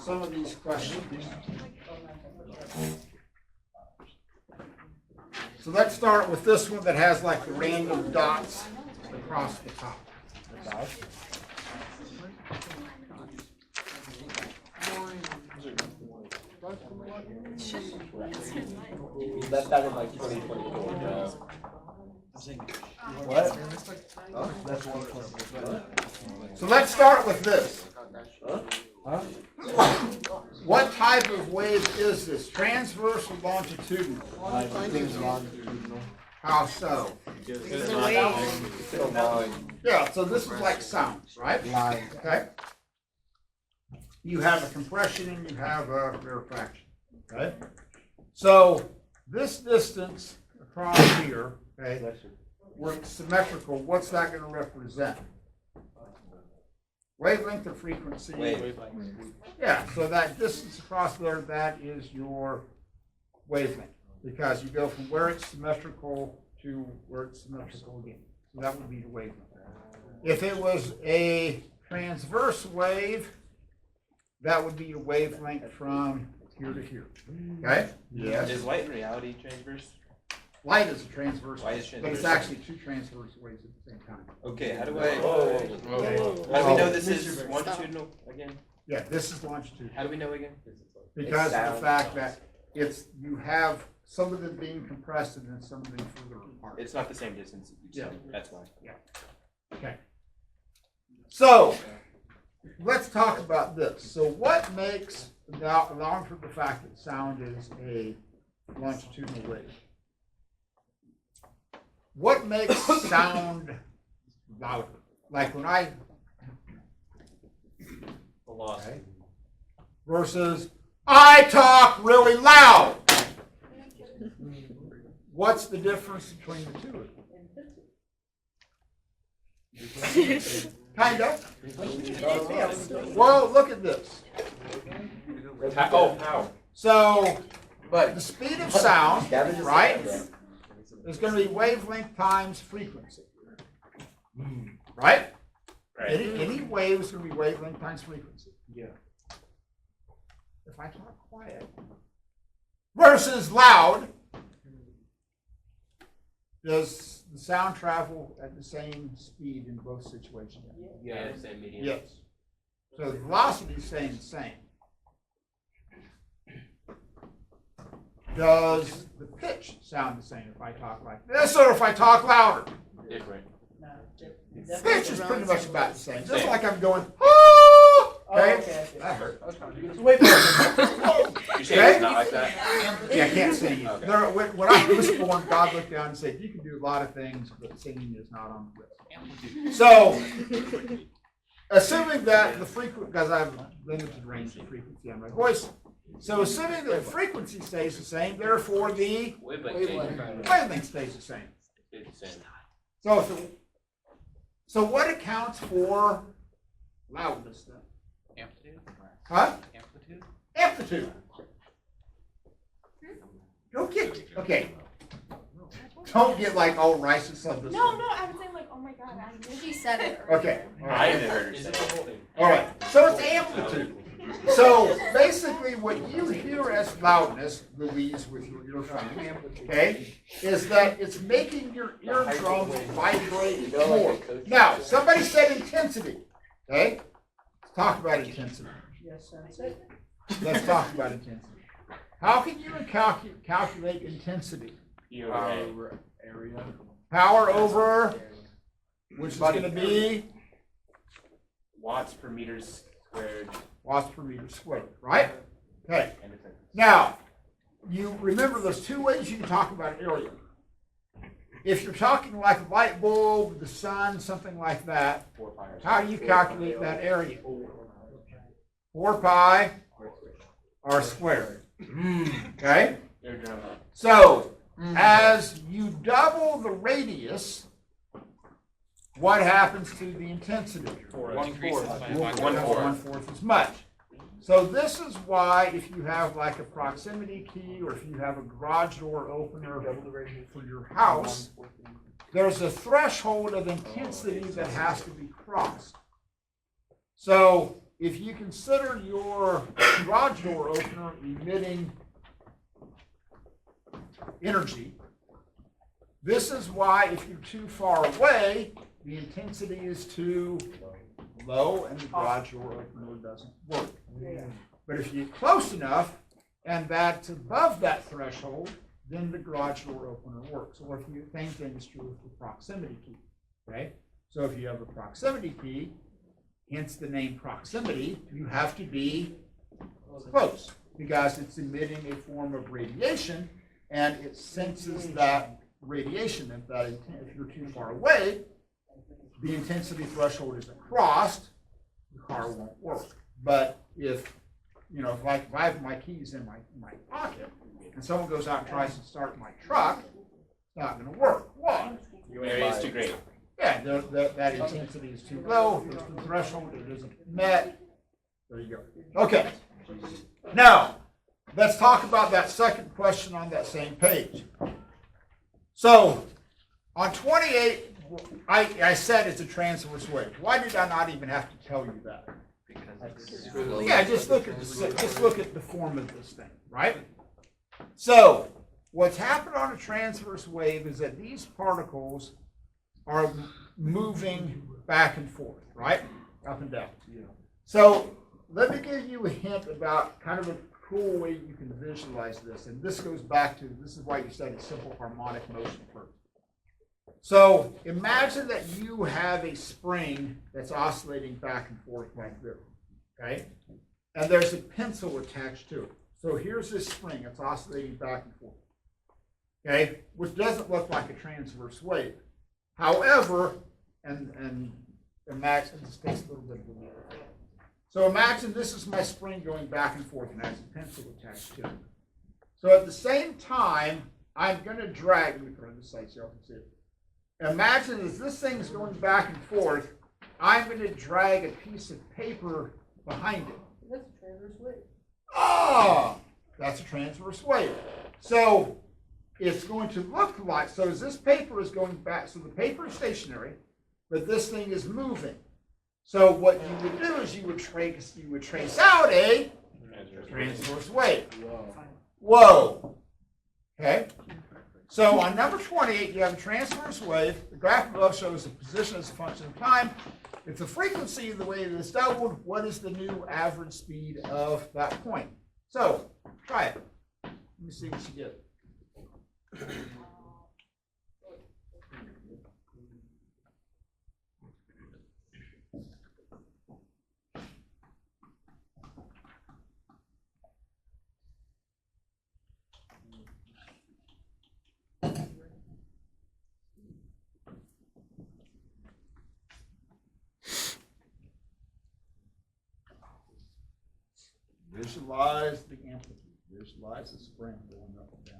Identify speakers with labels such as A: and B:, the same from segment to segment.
A: some of these questions. So let's start with this one that has like the random dots across the top.
B: That was like 2024. What? Oh, that's 1.
A: So let's start with this.
B: Huh?
A: What type of wave is this? Transverse or longitudinal?
B: Longitudinal.
A: How so? Yeah, so this is like sound, right?
B: Line.
A: Okay. You have a compression and you have a rarefaction. Okay. So this distance across here, okay, where it's symmetrical, what's that going to represent? Wavelength or frequency? Yeah, so that distance across there, that is your wavelength. Because you go from where it's symmetrical to where it's symmetrical again. So that would be the wavelength. If it was a transverse wave, that would be your wavelength from here to here. Okay? Yes.
C: Is light in reality transverse?
A: Light is a transverse
C: Light is
A: wave, but it's
C: transverse.
A: actually two transverse waves at the same time.
C: Okay, how do
A: Okay.
C: How do we know this is longitudinal again?
A: Yeah, this is longitude.
C: How do we know again?
A: Because of the
C: sound.
A: fact that you have some of them being compressed and then some of them further apart.
C: It's not the same distance each
A: Yeah.
C: side. That's why.
A: Okay. So, let's talk about this. So what makes, along with the fact that sound is a longitudinal wave, what makes sound louder? Like when I,
C: Velocity.
A: versus I talk really loud. What's the difference between the two? Kind of. Well, look at this.
C: Power.
A: So,
C: But
A: the speed of sound, right, is going to be wavelength times frequency. Right? Any wave is going to be wavelength times frequency.
B: Yeah.
A: If I talk quiet versus loud, does the sound travel at the same speed in both situations?
C: yeah, same medium.
A: Yes. So the velocity is staying the same. Does the pitch sound the same if I talk like this or if I talk louder?
C: Different.
A: Pitch is pretty much about the same. Just like I'm going, oh, okay? That hurt.
C: You say it's not like that?
A: Yeah, I can't sing.
C: Okay.
A: When I was born, God looked down and said, you can do a lot of things, but singing is not on the list. So, assuming that the frequency, because I have limited range of frequency on my voice, so assuming that the frequency stays the same, therefore the wavelength stays the same.
C: It's the same.
A: So what accounts for loudness then?
D: Amplitude?
A: Huh?
D: Amplitude?
A: Amplitude. Okay. Don't get like all righteous on this.
E: No, I was saying like, oh my god, I knew she said it.
A: Okay. All
C: I
A: right.
C: haven't heard her say it.
A: All right. So it's amplitude. So basically, what you hear as loudness, Louise, with your earphone, okay, is that it's making your eardrums vibrate more. Now, somebody said intensity. Okay. Let's talk about intensity. Let's talk about intensity. How can you calculate intensity?
B: Area.
A: Power over, which is going to be
C: Watts per meter squared.
A: watts per meter squared, right? Okay.
C: And it's like
A: Now, you remember there's two ways you can talk about area. If you're talking like a light bulb, the sun, something like that,
C: 4 pi.
A: how do you calculate that area? 4 pi r squared. Okay? So, as you double the radius, what happens to the intensity?
D: Increases by
A: 1/4 as much. So this is why if you have like a proximity key or if you have a garage door opener for your house, there's a threshold of intensity that has to be crossed. So if you consider your garage door opener emitting energy, this is why if you're too far away, the intensity is too low and the garage door opener doesn't work. But if you're close enough and that's above that threshold, then the garage door opener works. Or if you, same thing is true with the proximity key. Okay? So if you have a proximity key, hence the name proximity, you have to be close because it's emitting a form of radiation and it senses that radiation. If you're too far away, the intensity threshold isn't crossed, the car won't work. But if, you know, if I have my keys in my pocket and someone goes out and tries to start my truck, it's not going to work. Why?
C: Your area is too great.
A: Yeah, that intensity is too low, there's the threshold, it isn't met. There you go. Okay. Now, let's talk about that second question on that same page. So, on 28, I said it's a transverse wave. Why did I not even have to tell you that? Yeah, just look at the form of this thing, right? So, what's happened on a transverse wave is that these particles are moving back and forth, right? Up and down. So, let me give you a hint about kind of a cool way you can visualize this. And this goes back to, this is why you study simple harmonic motion first. So imagine that you have a spring that's oscillating back and forth like this, okay? And there's a pencil attached to it. So here's this spring, it's oscillating back and forth, okay? Which doesn't look like a transverse wave. However, and imagine, this takes a little bit of a minute. So imagine this is my spring going back and forth and has a pencil attached to it. So at the same time, I'm going to drag, let me put it on this side so you can see it. Imagine as this thing's going back and forth, I'm going to drag a piece of paper behind it.
F: That's a transverse wave.
A: Ah, that's a transverse wave. So it's going to look like, so as this paper is going back, so the paper is stationary, but this thing is moving. So what you would do is you would trace out a transverse wave. Whoa. Okay. So on number 28, you have a transverse wave. The graph above shows the position as a function of time. If the frequency of the wave is doubled, what is the new average speed of that point? So try it. Let me see what you get. Visualize the amplitude. Visualize the spring going up and down.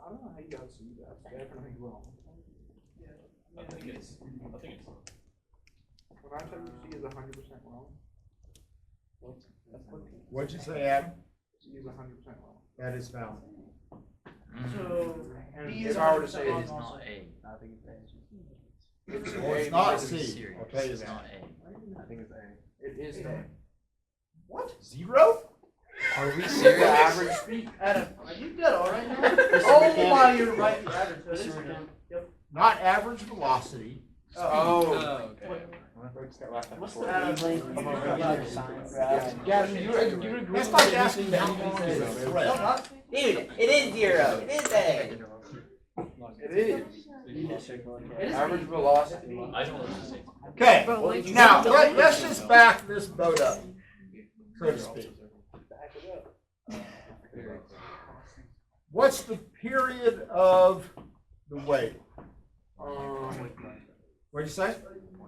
B: I don't know how you guys see that. It's definitely wrong.
C: I think it's.
B: What I tell you C is 100% wrong.
A: What'd you say, Adam?
B: C is 100% wrong.
A: That is valid.
F: So,
B: And
F: B
B: if
F: is
B: I were to
F: 100%
B: say
F: wrong
B: it's
F: also.
D: A. I think it's A.
A: Well, it's not C. I'll tell you
D: It's
A: that.
D: not A. I think it's A.
B: It is A.
A: What? 0?
D: Are we
B: The
D: serious?
B: average speed.
F: Adam, are you dead all right now? Oh my, you're right. The average. So it is down. Yep.
A: Not average velocity.
B: Oh.
D: okay. What's the wavelength of a regular sine graph?
B: Gavin, you agree
A: That's
B: with
A: like
B: me?
A: asking how long is a thread.
C: Dude, it is 0. It is A.
B: It is. Average velocity.
A: Okay, now let's just back this boat up, so to speak. What's the period of the wave? What'd you say?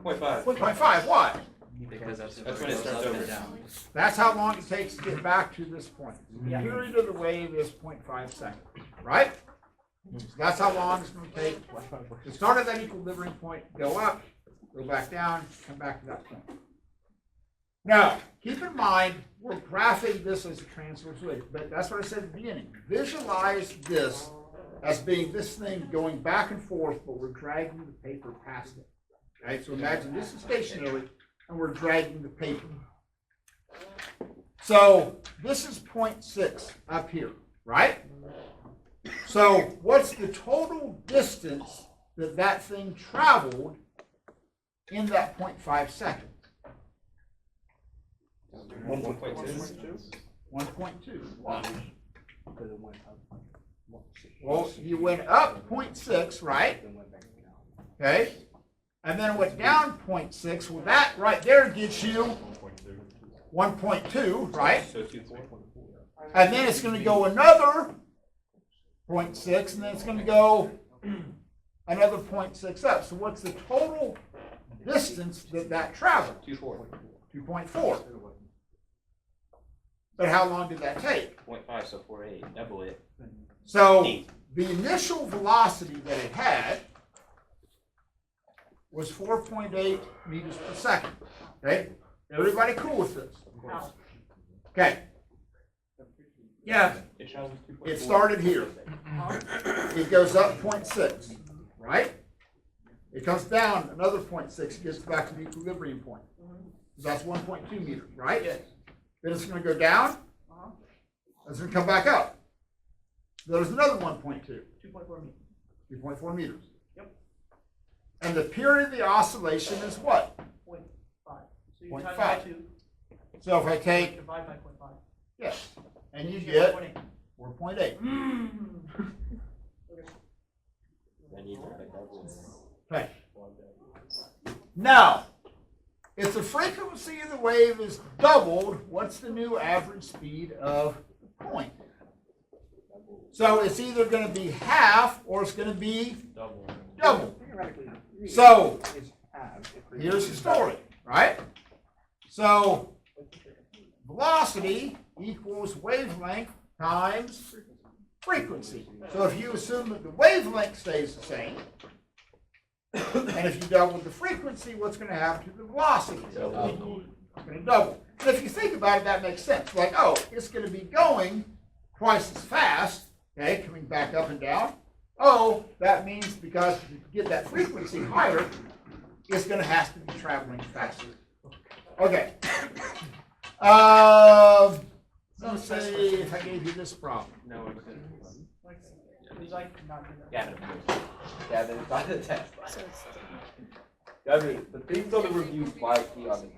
C: 0.5.
A: 0.5, why?
D: Because that's
C: when it starts over down.
A: That's how long it takes to get back to this point. The period of the wave is 0.5 seconds, right? So that's how long it's going to take to start at that equilibrium point, go up, go back down, come back to that point. Now, keep in mind, we're graphing this as a transverse wave, but that's what I said at the beginning. Visualize this as being this thing going back and forth, but we're dragging the paper past it. Okay, so imagine this is stationary, and we're dragging the paper. So this is 0.6 up here, right? So what's the total distance that that thing traveled in that 0.5 seconds?
C: 1.2.
A: 1.2. Wow. Well, you went up 0.6, right? Okay. And then it went down 0.6. Well, that right there gets you 1.2, right?
C: So 2.4.
A: And then it's going to go another 0.6, and then it's going to go another 0.6 up. So what's the total distance that traveled?
C: 2.4.
A: 2.4. But how long did that take?
C: 0.5, so 4.8. Double it.
A: So the initial velocity that it had was 4.8 meters per second. Okay? Everybody cool with this? Okay. Yeah. It started here. It goes up 0.6, right? It comes down another 0.6. It gets back to the equilibrium point. So that's 1.2 meters, right? Yes. Then it's going to go down. It's going to come back up. There's another 1.2. 2.4 meters. 2.4 meters. Yep. And the period of the oscillation is what?
F: 0.5. So you're
A: 0.5.
F: talking about 2.
A: So if I take,
F: Divide by 0.5.
A: yes, and you
F: You
A: get
F: 4.8.
A: 4.8. Okay. Now, if the frequency of the wave is doubled, what's the new average speed of the point? So it's either going to be half or it's going to be double. So here's the story, right? So velocity equals wavelength times frequency. So if you assume that the wavelength stays the same, and if you double the frequency, what's going to happen to the velocity? It's going to double. And if you think about it, that makes sense. Like, oh, it's going to be going twice as fast, okay, coming back up and down. Oh, that means because to get that frequency higher, it's going to have to be traveling faster. Okay. Let's say if I gave you this problem.
C: No, it's
F: It's like not doing that.
G: Gavin, it's not a test. Gavin, the things on the review might be on the test.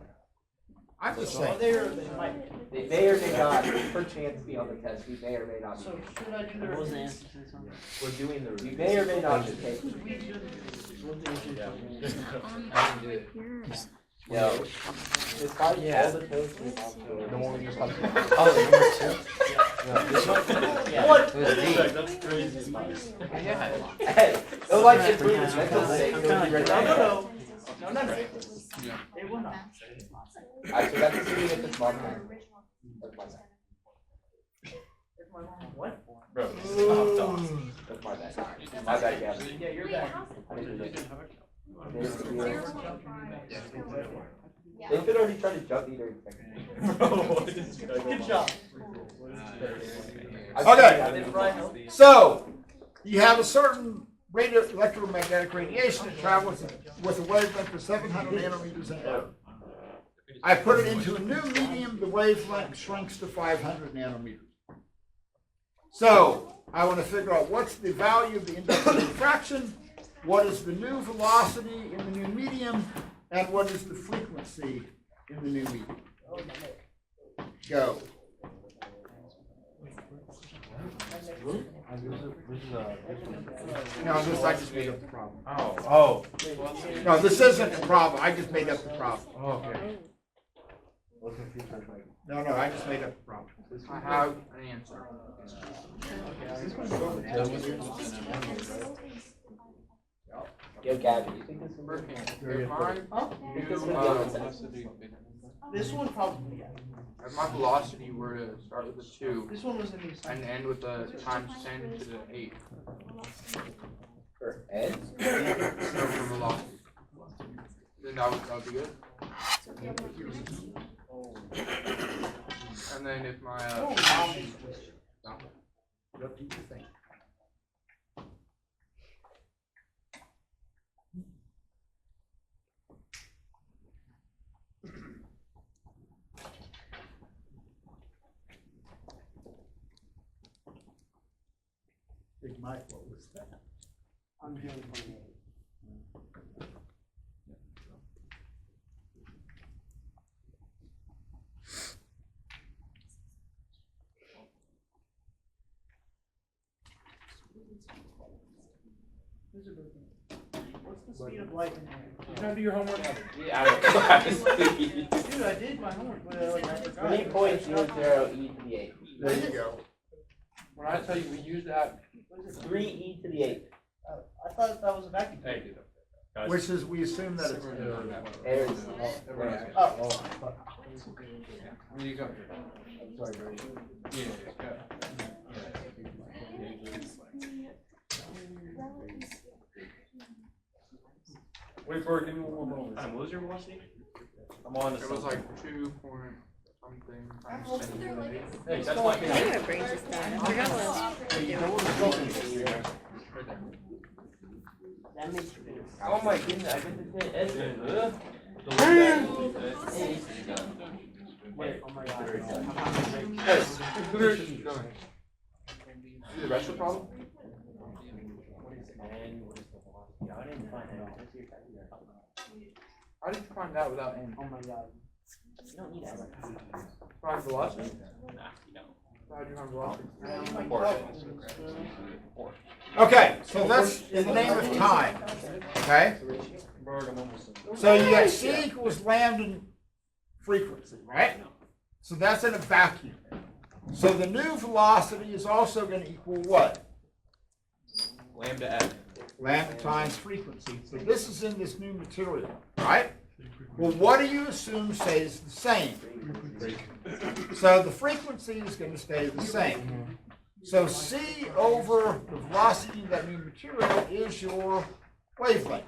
A: I'm just
F: Oh,
A: saying.
F: they might.
G: They may or may not, perchance, be on the test. We may or may not.
F: So should I do the
D: What was the
F: reviews?
D: answer to this one?
G: We're doing the review. We may or may not just take.
F: Should we do the
G: No. Despite all the tests we've gone
D: The one we just talked about.
G: Oh, number 2?
F: What?
D: It was D.
H: That's crazy.
G: Hey, they'll like improvements. Mental state.
F: No. It will not.
G: Alright, so that's assuming if it's modern. That's my bad.
F: It's my mom. What?
H: Bro,
G: That's my bad. My bad, Gavin.
F: Yeah, you're back.
G: I didn't do that.
E: Yeah.
G: They could already try to jump either second.
H: bro, what is going on?
F: Good job.
A: Okay.
F: Did Brian help?
A: So you have a certain electromagnetic radiation that travels with a wavelength of 700 nanometers in error. I put it into a new medium, the wavelength shrinks to 500 nanometers. So I want to figure out what's the value of the index of diffraction, what is the new velocity in the new medium, And what is the frequency in the new medium? Go. No, this I just made up the problem.
B: Oh.
A: No, this isn't a problem. I just made up the problem.
B: Okay.
A: No, I just made up the problem.
B: I have an answer.
G: Yo, Gabby, you think this will work?
B: If mine,
G: You think this will
F: This one probably, yeah.
B: if my velocity were to start with a 2
F: This one was in the
B: and
F: assignment.
B: end with a times 10 to the 8
G: For Ed?
B: so for velocity, then that would be good. And then if my
A: What do you think? Big Mike, what was that?
F: I'm doing 28. What's the speed of light in there?
B: you gonna do your homework?
G: Yeah, I
F: Dude, I did my homework, but I forgot.
G: 3.00 e to the 8.
A: There you go.
B: When I tell you we use that,
G: 3 e to the 8.
F: I thought that was a vacuum.
H: Hey, guys.
A: Which is, we assume that it's.
G: There's.
F: Oh.
B: there you go.
A: Sorry, Brady.
H: Wait for it, give me one more moment. What was your velocity? I'm on the.
B: It was like 2 point something times 10 to the 8.
H: Hey, that's
E: I
H: my.
E: think my brain's just died. I forgot what I was doing.
F: That makes you better.
G: Oh my goodness, I get to say Ed.
F: Wait, oh my god.
B: See the rest of the problem? How did you find that without n?
F: Oh my god.
G: You don't need that.
B: Find velocity?
H: Nah, you don't.
B: How did you find velocity?
F: Oh my
H: Four.
F: god.
A: Okay, so that's in the name of time, okay?
H: Bird, I'm almost.
A: So you got C equals lambda frequency, right? So that's in a vacuum. So the new velocity is also going to equal what?
C: Lambda f.
A: Lambda times frequency. So this is in this new material, right? Well, what do you assume stays the same? So the frequency is going to stay the same. So C over the velocity of that new material is your wavelength.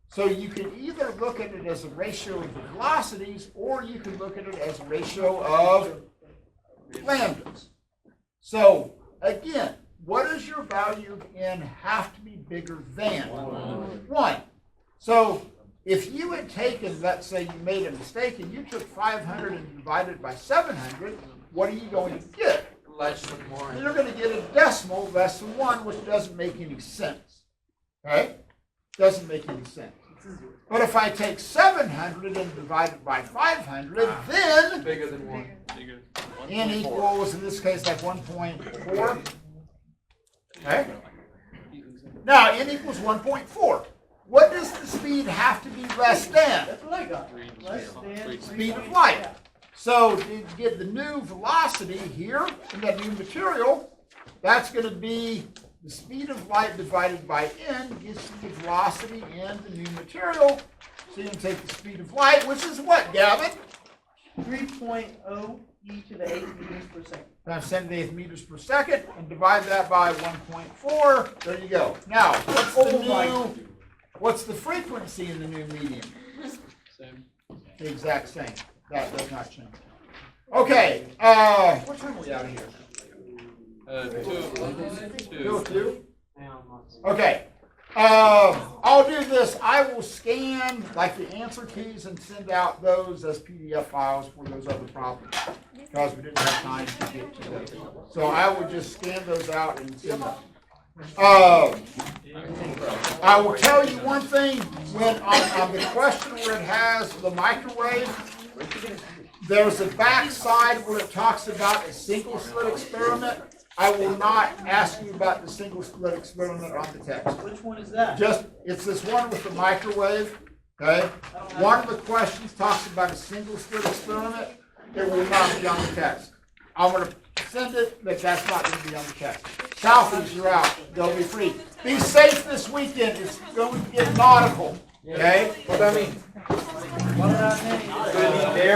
A: So you can either look at it as a ratio of the velocities, or you can look at it as a ratio of lambdas. So again, what does your value of n have to be bigger than? 1. So if you had taken, let's say you made a mistake and you took 500 and divided by 700, what are you going to get?
B: Less than 1.
A: You're going to get a decimal less than 1, which doesn't make any sense. Okay? Doesn't make any sense. But if I take 700 and divide it by 500, then
B: Bigger than 1.
A: n equals, in this case, like 1.4. Okay? Now, n equals 1.4. What does the speed have to be less than?
F: That's what I got. Less than
A: Speed of light. So to get the new velocity here in that new material, that's going to be the speed of light divided by n gives you the velocity in the new material. So you can take the speed of light, which is what, Gavin?
F: 3.0 e to the 8 meters per second.
A: Times 10 to the 8th meters per second, and divide that by 1.4. There you go. Now, what's the frequency in the new medium?
H: Same.
A: The exact same. That does not change. Okay, what time are we out of here? 2:02. Okay. I'll do this. I will scan like the answer keys and send out those as PDF files for those other problems because we didn't have time to get to those. So I will just scan those out and send them. I will tell you one thing, when on the question where it has the microwave, there's a back side where it talks about a single slit experiment. I will not ask you about the single slit experiment on the text.
F: Which one is that?
A: It's this one with the microwave, okay? One of the questions talks about a single slit experiment. It will not be on the text. I'm gonna send it, but that's not gonna be on the text. Southies, you're out. Go be free. Be safe this weekend. It's going to get nautical, okay?
G: What do I mean?
F: What did I mean?
C: It's gonna be very